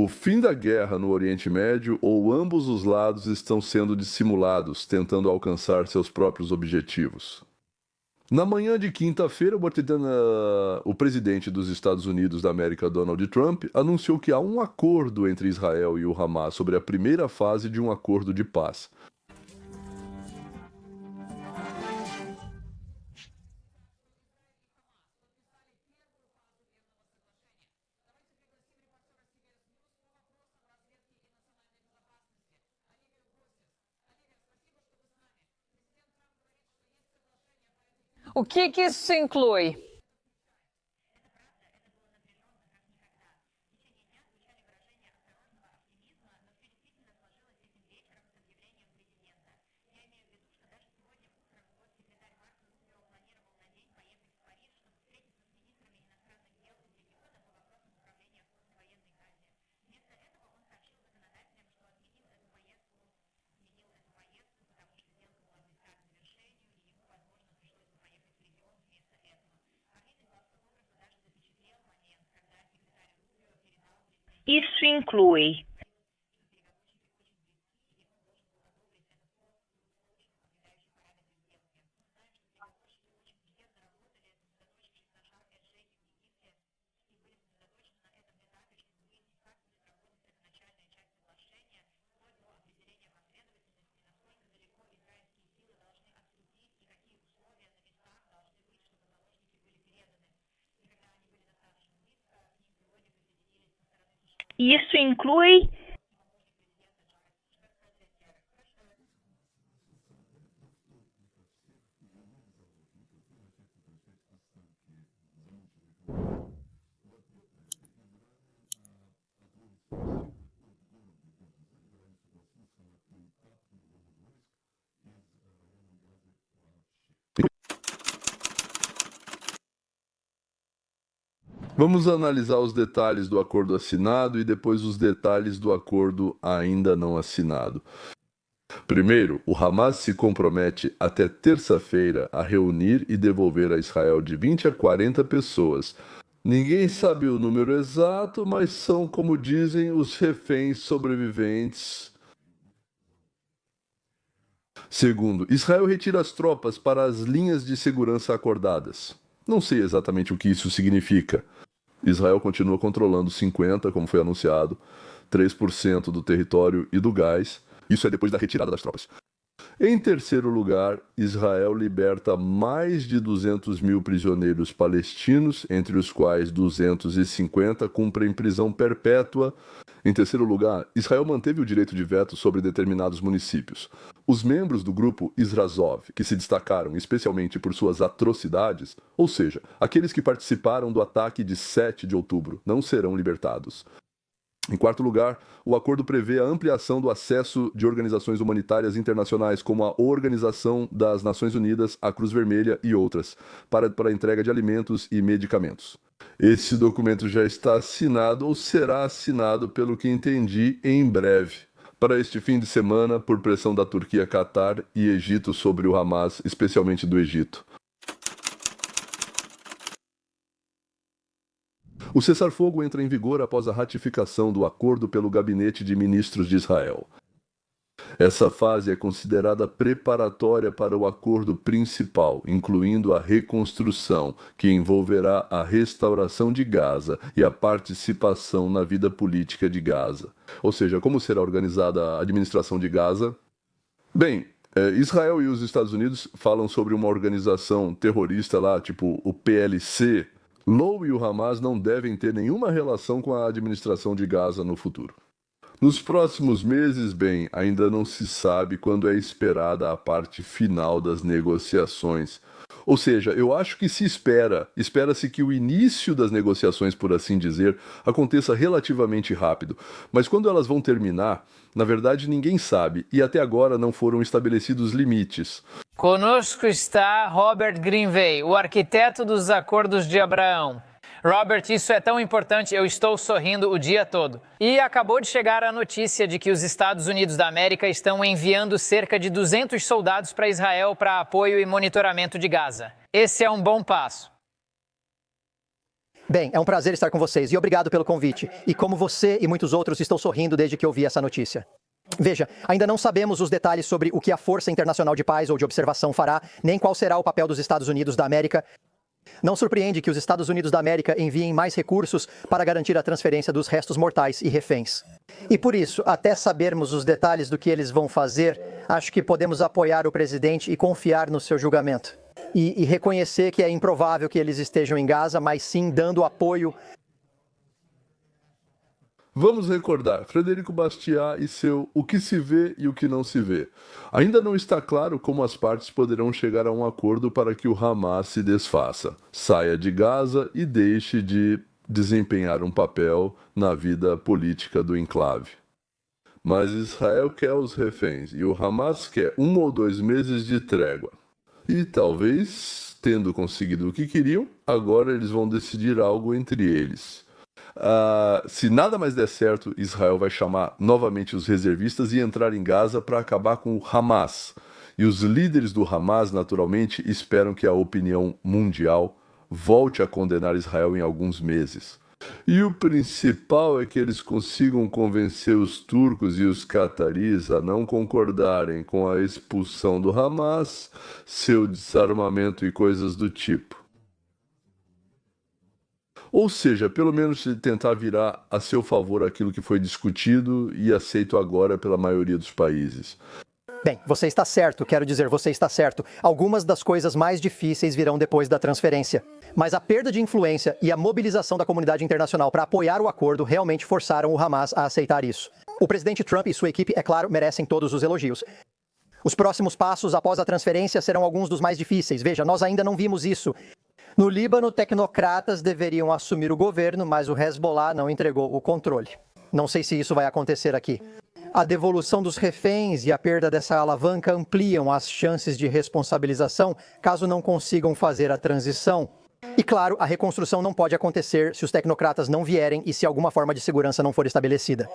o fim da guerra no Oriente Médio ou ambos os lados estão sendo dissimulados, tentando alcançar seus próprios objetivos? Na manhã de quinta-feira, o presidente dos Estados Unidos da América, Donald Trump, anunciou que há um acordo entre Israel e o Hamas sobre a primeira fase de um acordo de paz. O que isso inclui? Isso inclui Isso inclui Vamos analisar os detalhes do acordo assinado e depois os detalhes do acordo ainda não assinado. Primeiro, o Hamas se compromete até terça-feira a reunir e devolver a Israel de 20 a 40 pessoas. Ninguém sabe o número exato, mas são, como dizem, os reféns sobreviventes. Segundo, Israel retira as tropas para as linhas de segurança acordadas. Não sei exatamente o que isso significa. Israel continua controlando 50%, como foi anunciado, 3% do território e do gás. Isso é depois da retirada das tropas. Em terceiro lugar, Israel liberta mais de 200 mil prisioneiros palestinos, entre os quais 250 cumprem prisão perpétua. Em terceiro lugar, Israel manteve o direito de veto sobre determinados municípios. Os membros do grupo Israzov, que se destacaram especialmente por suas atrocidades, ou seja, aqueles que participaram do ataque de 7 de outubro, não serão libertados. Em quarto lugar, o acordo prevê a ampliação do acesso de organizações humanitárias internacionais, como a Organização das Nações Unidas, a Cruz Vermelha e outras, para a entrega de alimentos e medicamentos. Esse documento já está assinado ou será assinado, pelo que entendi, em breve. Para este fim de semana, por pressão da Turquia, Catar e Egito sobre o Hamas, especialmente do Egito. O cessar-fogo entra em vigor após a ratificação do acordo pelo Gabinete de Ministros de Israel. Essa fase é considerada preparatória para o acordo principal, incluindo a reconstrução, que envolverá a restauração de Gaza e a participação na vida política de Gaza. Ou seja, como será organizada a administração de Gaza? Bem, Israel e os Estados Unidos falam sobre uma organização terrorista lá, tipo o PLC. Low e o Hamas não devem ter nenhuma relação com a administração de Gaza no futuro. Nos próximos meses, bem, ainda não se sabe quando é esperada a parte final das negociações. Ou seja, eu acho que espera-se que o início das negociações, por assim dizer, aconteça relativamente rápido. Mas quando elas vão terminar, na verdade ninguém sabe, e até agora não foram estabelecidos limites. Conosco está Robert Greenway, o arquiteto dos Acordos de Abraão. Robert, isso é tão importante, eu estou sorrindo o dia todo. E acabou de chegar a notícia de que os Estados Unidos da América estão enviando cerca de 200 soldados para Israel para apoio e monitoramento de Gaza. Esse é um bom passo. Bem, é um prazer estar com vocês e obrigado pelo convite. E como você e muitos outros, estou sorrindo desde que ouvi essa notícia. Veja, ainda não sabemos os detalhes sobre o que a Força Internacional de Paz ou de Observação fará, nem qual será o papel dos Estados Unidos da América. Não surpreende que os Estados Unidos da América enviem mais recursos para garantir a transferência dos restos mortais e reféns. E por isso, até sabermos os detalhes do que eles vão fazer, acho que podemos apoiar o presidente e confiar no seu julgamento. E reconhecer que é improvável que eles estejam em Gaza, mas sim dando apoio. Vamos recordar Frederico Bastiat e seu O que se vê e o que não se vê. Ainda não está claro como as partes poderão chegar a um acordo para que o Hamas se desfaça, saia de Gaza e deixe de desempenhar um papel na vida política do enclave. Mas Israel quer os reféns e o Hamas quer 1 ou 2 meses de trégua. E talvez, tendo conseguido o que queriam, agora eles vão decidir algo entre eles. Se nada mais der certo, Israel vai chamar novamente os reservistas e entrar em Gaza para acabar com o Hamas. E os líderes do Hamas, naturalmente, esperam que a opinião mundial volte a condenar Israel em alguns meses. E o principal é que eles consigam convencer os turcos e os cataris a não concordarem com a expulsão do Hamas, seu desarmamento e coisas do tipo. Ou seja, pelo menos tentar virar a seu favor aquilo que foi discutido e aceito agora pela maioria dos países. Bem, você está certo, quero dizer, você está certo. Algumas das coisas mais difíceis virão depois da transferência. Mas a perda de influência e a mobilização da comunidade internacional para apoiar o acordo realmente forçaram o Hamas a aceitar isso. O presidente Trump e sua equipe, é claro, merecem todos os elogios. Os próximos passos após a transferência serão alguns dos mais difíceis. Veja, nós ainda não vimos isso. No Líbano, tecnocratas deveriam assumir o governo, mas o Hezbollah não entregou o controle. Não sei se isso vai acontecer aqui. A devolução dos reféns e a perda dessa alavanca ampliam as chances de responsabilização caso não consigam fazer a transição. E claro, a reconstrução não pode acontecer se os tecnocratas não vierem e se alguma forma de segurança não for estabelecida.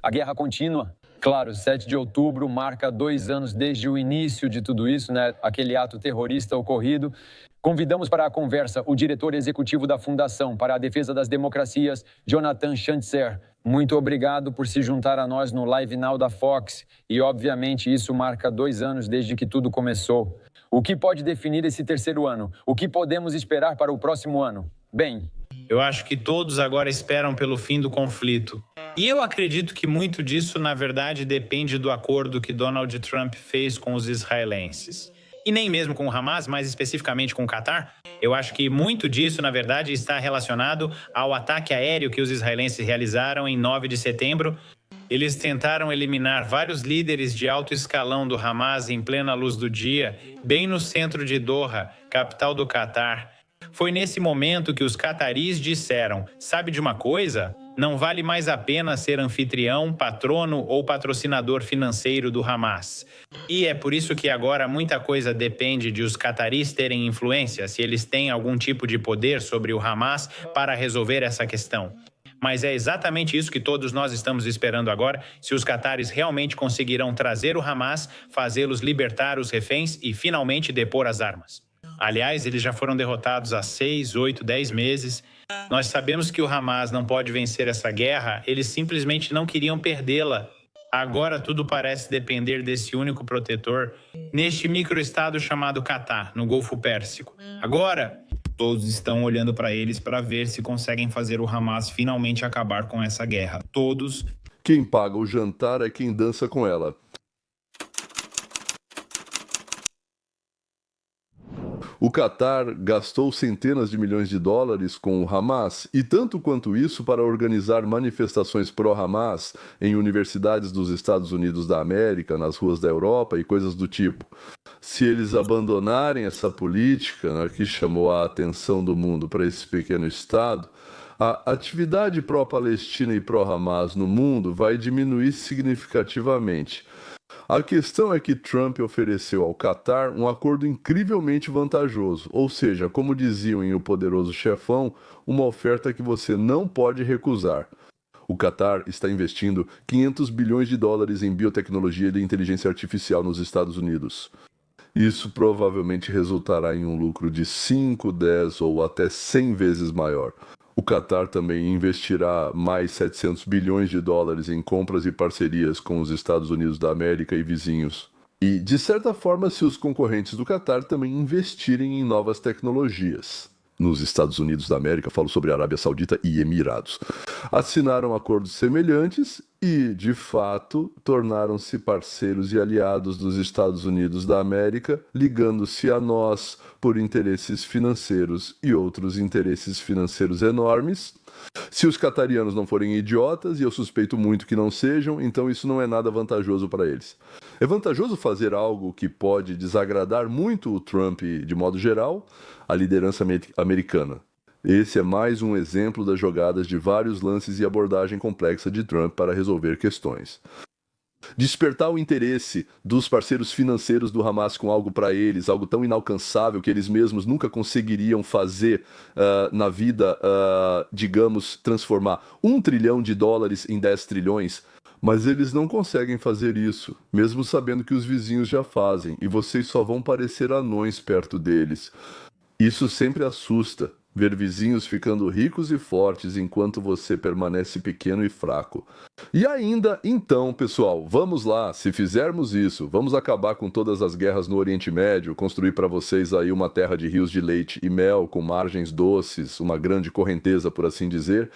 A guerra continua. Claro, 7 de outubro marca 2 anos desde o início de tudo isso, né? Aquele ato terrorista ocorrido. Convidamos para a conversa o diretor executivo da Fundação para a Defesa das Democracias, Jonathan Chantzer. Muito obrigado por se juntar a nós no Live Now da Fox. E, obviamente, isso marca 2 anos desde que tudo começou. O que pode definir esse terceiro ano? O que podemos esperar para o próximo ano? Bem, eu acho que todos agora esperam pelo fim do conflito. E eu acredito que muito disso, na verdade, depende do acordo que Donald Trump fez com os israelenses. E nem mesmo com o Hamas, mais especificamente com o Catar. Eu acho que muito disso, na verdade, está relacionado ao ataque aéreo que os israelenses realizaram em 9 de setembro. Eles tentaram eliminar vários líderes de alto escalão do Hamas em plena luz do dia, bem no centro de Doha, capital do Catar. Foi nesse momento que os cataris disseram: sabe de uma coisa? Não vale mais a pena ser anfitrião, patrono ou patrocinador financeiro do Hamas. E é por isso que agora muita coisa depende de os cataris terem influência, se eles têm algum tipo de poder sobre o Hamas para resolver essa questão. Mas é exatamente isso que todos nós estamos esperando agora, se os cataris realmente conseguirão trazer o Hamas, fazê-los libertar os reféns e finalmente depor as armas. Aliás, eles já foram derrotados há 6, 8, 10 meses. Nós sabemos que o Hamas não pode vencer essa guerra, eles simplesmente não queriam perdê-la. Agora tudo parece depender desse único protetor, neste microestado chamado Catar, no Golfo Pérsico. Agora, todos estão olhando para eles para ver se conseguem fazer o Hamas finalmente acabar com essa guerra. Todos. Quem paga o jantar é quem dança com ela. O Catar gastou centenas de milhões de dólares com o Hamas e tanto quanto isso para organizar manifestações pró-Hamas em universidades dos Estados Unidos da América, nas ruas da Europa e coisas do tipo. Se eles abandonarem essa política, né, que chamou a atenção do mundo para esse pequeno estado, a atividade pró-Palestina e pró-Hamas no mundo vai diminuir significativamente. A questão é que Trump ofereceu ao Catar um acordo incrivelmente vantajoso, ou seja, como diziam em O Poderoso Chefão, uma oferta que você não pode recusar. O Catar está investindo 500 bilhões de dólares em biotecnologia e inteligência artificial nos Estados Unidos. Isso provavelmente resultará em um lucro de 5, 10 ou até 100 vezes maior. O Catar também investirá mais 700 bilhões de dólares em compras e parcerias com os Estados Unidos da América e vizinhos. E, de certa forma, se os concorrentes do Catar também investirem em novas tecnologias. Nos Estados Unidos da América, falo sobre Arábia Saudita e Emirados. Assinaram acordos semelhantes e, de fato, tornaram-se parceiros e aliados dos Estados Unidos da América, ligando-se a nós por interesses financeiros e outros interesses financeiros enormes. Se os catarianos não forem idiotas, e eu suspeito muito que não sejam, então isso não é nada vantajoso para eles. É vantajoso fazer algo que pode desagradar muito o Trump de modo geral, a liderança americana. Esse é mais um exemplo das jogadas de vários lances e abordagem complexa de Trump para resolver questões. Despertar o interesse dos parceiros financeiros do Hamas com algo para eles, algo tão inalcançável que eles mesmos nunca conseguiriam fazer na vida, digamos, transformar $1 trilhão em 10 trilhões, mas eles não conseguem fazer isso, mesmo sabendo que os vizinhos já fazem, e vocês só vão parecer anões perto deles. Isso sempre assusta, ver vizinhos ficando ricos e fortes enquanto você permanece pequeno e fraco. E ainda, então, pessoal, vamos lá, se fizermos isso, vamos acabar com todas as guerras no Oriente Médio, construir para vocês aí uma terra de rios de leite e mel, com margens doces, uma grande correnteza, por assim dizer.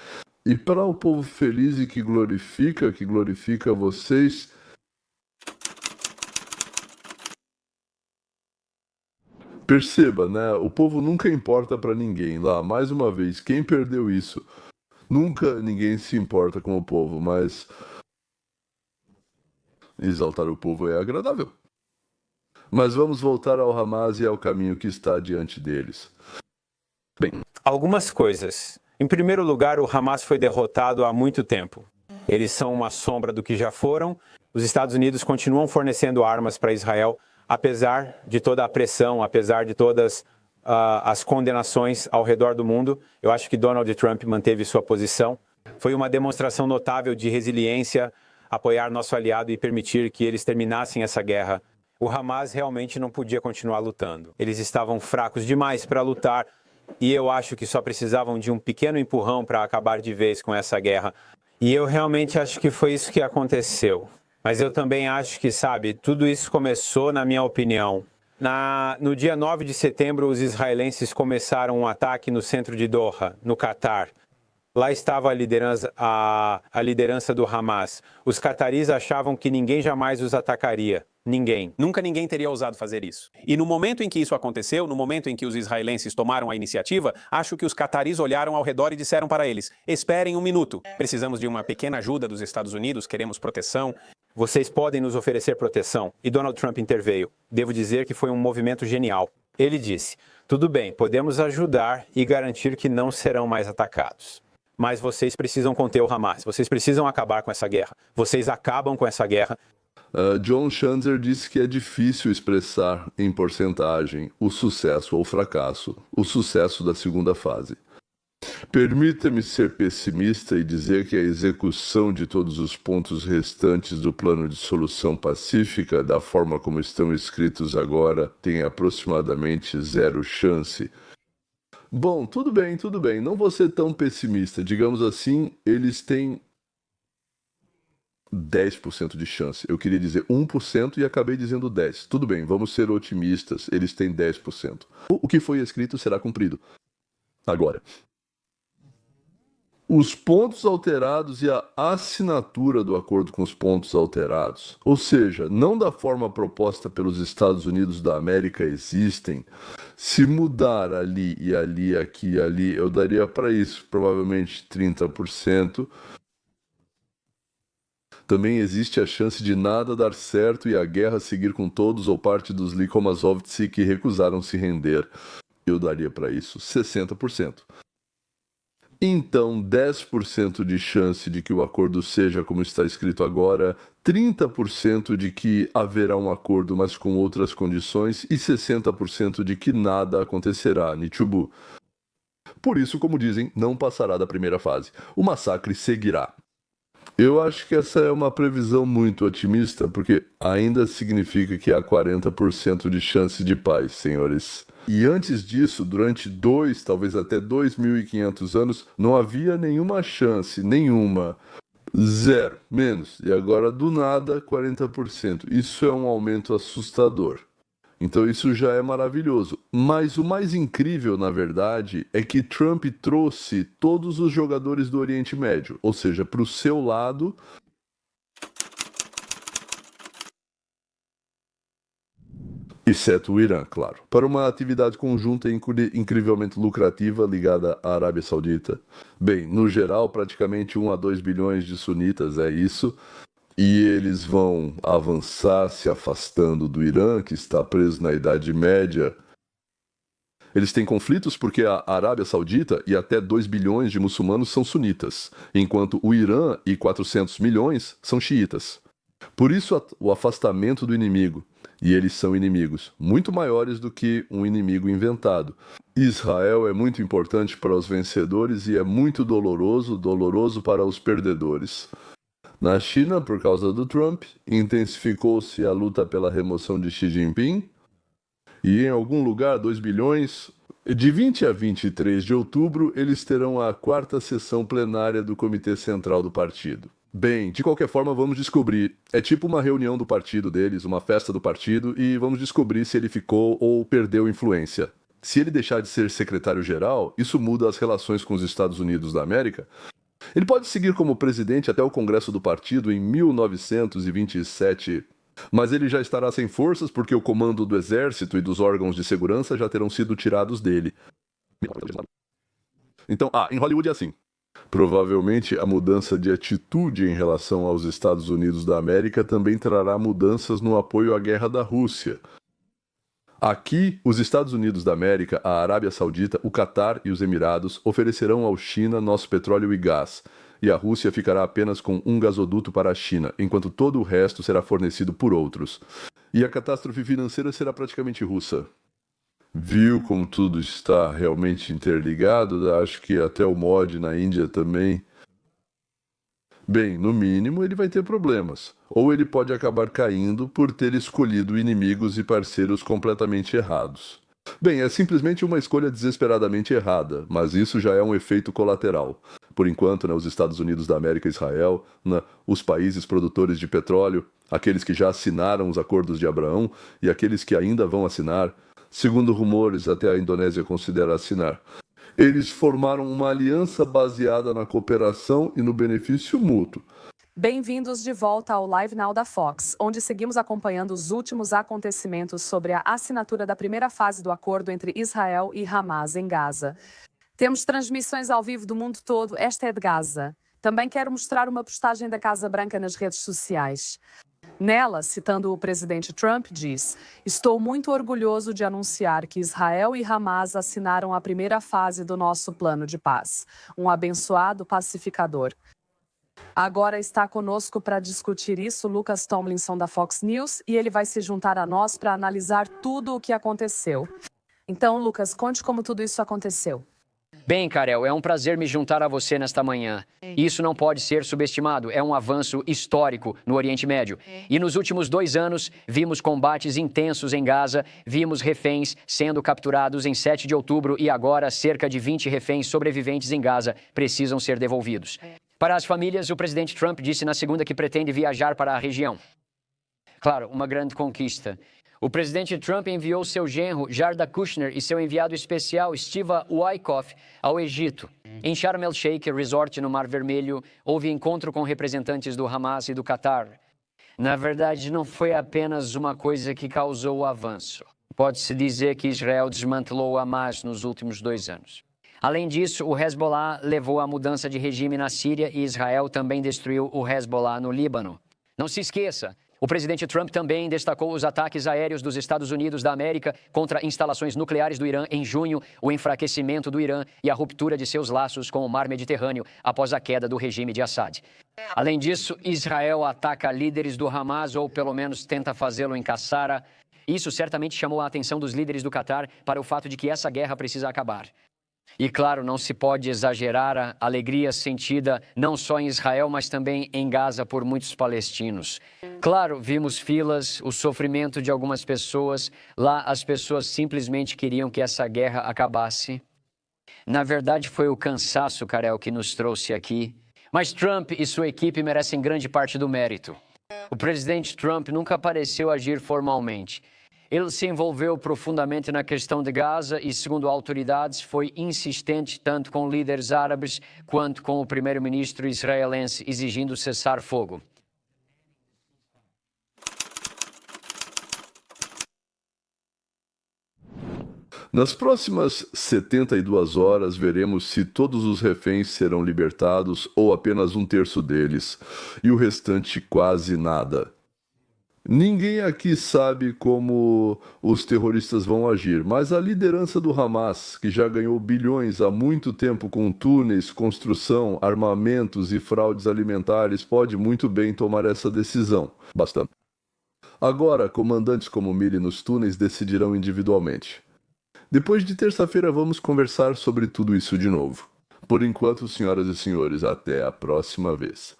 E para o povo feliz e que glorifica vocês... Perceba, né? O povo nunca importa pra ninguém lá. Mais uma vez, quem perdeu isso? Nunca ninguém se importa com o povo, mas exaltar o povo é agradável. Mas vamos voltar ao Hamas e ao caminho que está diante deles. Bem, algumas coisas. Em primeiro lugar, o Hamas foi derrotado há muito tempo. Eles são uma sombra do que já foram. Os Estados Unidos continuam fornecendo armas para Israel, apesar de toda a pressão, apesar de todas as condenações ao redor do mundo. Eu acho que Donald Trump manteve sua posição. Foi uma demonstração notável de resiliência, apoiar nosso aliado e permitir que eles terminassem essa guerra. O Hamas realmente não podia continuar lutando. Eles estavam fracos demais para lutar e eu acho que só precisavam de um pequeno empurrão para acabar de vez com essa guerra. E eu realmente acho que foi isso que aconteceu. Mas eu também acho que, sabe, tudo isso começou, na minha opinião. No dia 9 de setembro, os israelenses começaram um ataque no centro de Doha, no Catar. Lá estava a liderança do Hamas. Os cataris achavam que ninguém jamais os atacaria. Ninguém. Nunca ninguém teria ousado fazer isso. E no momento em que isso aconteceu, no momento em que os israelenses tomaram a iniciativa, acho que os cataris olharam ao redor e disseram para eles: esperem um minuto. Precisamos de uma pequena ajuda dos Estados Unidos, queremos proteção. Vocês podem nos oferecer proteção. E Donald Trump interveio. Devo dizer que foi um movimento genial. Ele disse: tudo bem, podemos ajudar e garantir que não serão mais atacados. Mas vocês precisam conter o Hamas. Vocês precisam acabar com essa guerra. Vocês acabam com essa guerra. John Schanzer disse que é difícil expressar em porcentagem o sucesso ou fracasso, o sucesso da segunda fase. Permita-me ser pessimista e dizer que a execução de todos os pontos restantes do plano de solução pacífica, da forma como estão escritos agora, tem aproximadamente 0 chance. Bom, tudo bem, não vou ser tão pessimista. Digamos assim, eles têm 10% de chance. Eu queria dizer 1% e acabei dizendo 10%. Tudo bem, vamos ser otimistas. Eles têm 10%. O que foi escrito será cumprido. Agora, os pontos alterados e a assinatura do acordo com os pontos alterados, ou seja, não da forma proposta pelos Estados Unidos da América, existem. Se mudar ali e ali, aqui e ali, eu daria para isso provavelmente 30%. Também existe a chance de nada dar certo e a guerra seguir com todos ou parte dos Likomazovtsi que recusaram se render. Eu daria para isso 60%. Então, 10% de chance de que o acordo seja como está escrito agora, 30% de que haverá um acordo, mas com outras condições, e 60% de que nada acontecerá, Nichubu. Por isso, como dizem, não passará da primeira fase. O massacre seguirá. Eu acho que essa é uma previsão muito otimista, porque ainda significa que há 40% de chance de paz, senhores. E antes disso, durante 2, talvez até 2.500 anos, não havia nenhuma chance, nenhuma. Zero, menos. E agora, do nada, 40%. Isso é um aumento assustador. Então isso já é maravilhoso. Mas o mais incrível, na verdade, é que Trump trouxe todos os jogadores do Oriente Médio, ou seja, para o seu lado. Exceto o Irã, claro. Para uma atividade conjunta incrivelmente lucrativa ligada à Arábia Saudita. Bem, no geral, praticamente 1 a 2 bilhões de sunitas, é isso. E eles vão avançar se afastando do Irã, que está preso na Idade Média. Eles têm conflitos porque a Arábia Saudita e até 2 bilhões de muçulmanos são sunitas, enquanto o Irã e 400 milhões são xiitas. Por isso o afastamento do inimigo. E eles são inimigos muito maiores do que um inimigo inventado. Israel é muito importante para os vencedores e é muito doloroso para os perdedores. Na China, por causa do Trump, intensificou-se a luta pela remoção de Xi Jinping. E em algum lugar, 2 bilhões... De 20 a 23 de outubro, eles terão a 4ª sessão plenária do Comitê Central do Partido. Bem, de qualquer forma, vamos descobrir. É tipo uma reunião do partido deles, uma festa do partido, e vamos descobrir se ele ficou ou perdeu influência. Se ele deixar de ser secretário-geral, isso muda as relações com os Estados Unidos da América. Ele pode seguir como presidente até o Congresso do Partido em 1927, mas ele já estará sem forças porque o comando do Exército e dos órgãos de segurança já terão sido tirados dele. Então, em Hollywood é assim. Provavelmente a mudança de atitude em relação aos Estados Unidos da América também trará mudanças no apoio à guerra da Rússia. Aqui, os Estados Unidos da América, a Arábia Saudita, o Catar e os Emirados oferecerão ao China nosso petróleo e gás, e a Rússia ficará apenas com um gasoduto para a China, enquanto todo o resto será fornecido por outros. E a catástrofe financeira será praticamente russa. Viu como tudo está realmente interligado? Acho que até o Modi na Índia também. Bem, no mínimo ele vai ter problemas. Ou ele pode acabar caindo por ter escolhido inimigos e parceiros completamente errados. Bem, é simplesmente uma escolha desesperadamente errada, mas isso já é um efeito colateral. Por enquanto, os Estados Unidos da América e Israel, os países produtores de petróleo, aqueles que já assinaram os acordos de Abraão e aqueles que ainda vão assinar, segundo rumores, até a Indonésia considera assinar. Eles formaram uma aliança baseada na cooperação e no benefício mútuo. Bem-vindos de volta ao Live Now da Fox, onde seguimos acompanhando os últimos acontecimentos sobre a assinatura da primeira fase do acordo entre Israel e Hamas em Gaza. Temos transmissões ao vivo do mundo todo, esta é de Gaza. Também quero mostrar uma postagem da Casa Branca nas redes sociais. Nela, citando o presidente Trump, diz: "Estou muito orgulhoso de anunciar que Israel e Hamas assinaram a primeira fase do nosso plano de paz. Um abençoado pacificador." Agora está conosco para discutir isso Lucas Tomlinson da Fox News e ele vai se juntar a nós para analisar tudo o que aconteceu. Então, Lucas, conte como tudo isso aconteceu. Bem, Karel, é um prazer me juntar a você nesta manhã. Isso não pode ser subestimado, é um avanço histórico no Oriente Médio. E nos últimos 2 anos, vimos combates intensos em Gaza, vimos reféns sendo capturados em 7 de outubro e agora cerca de 20 reféns sobreviventes em Gaza precisam ser devolvidos. Para as famílias, o presidente Trump disse na segunda que pretende viajar para a região. Claro, uma grande conquista. O presidente Trump enviou seu genro, Jared Kushner, e seu enviado especial, Steve Witkoff, ao Egito. Em Sharm el-Sheikh, resort no Mar Vermelho, houve encontro com representantes do Hamas e do Catar. Na verdade, não foi apenas uma coisa que causou o avanço. Pode-se dizer que Israel desmantelou o Hamas nos últimos 2 anos. Além disso, o Hezbollah levou à mudança de regime na Síria e Israel também destruiu o Hezbollah no Líbano. Não se esqueça, o presidente Trump também destacou os ataques aéreos dos Estados Unidos da América contra instalações nucleares do Irã em junho, o enfraquecimento do Irã e a ruptura de seus laços com o mar Mediterrâneo após a queda do regime de Assad. Além disso, Israel ataca líderes do Hamas, ou pelo menos tenta fazê-lo em Qassara. Isso certamente chamou a atenção dos líderes do Catar para o fato de que essa guerra precisa acabar. E claro, não se pode exagerar a alegria sentida não só em Israel, mas também em Gaza por muitos palestinos. Claro, vimos filas, o sofrimento de algumas pessoas. Lá as pessoas simplesmente queriam que essa guerra acabasse. Na verdade, foi o cansaço, Karel, que nos trouxe aqui. Mas Trump e sua equipe merecem grande parte do mérito. O presidente Trump nunca pareceu agir formalmente. Ele se envolveu profundamente na questão de Gaza e, segundo autoridades, foi insistente tanto com líderes árabes quanto com o primeiro-ministro israelense exigindo cessar fogo. Nas próximas 72 horas, veremos se todos os reféns serão libertados ou apenas um terço deles, e o restante quase nada. Ninguém aqui sabe como os terroristas vão agir, mas a liderança do Hamas, que já ganhou bilhões há muito tempo com túneis, construção, armamentos e fraudes alimentares, pode muito bem tomar essa decisão. Bastante. Agora, comandantes como Miri nos túneis decidirão individualmente. Depois de terça-feira vamos conversar sobre tudo isso de novo. Por enquanto, senhoras e senhores, até a próxima vez.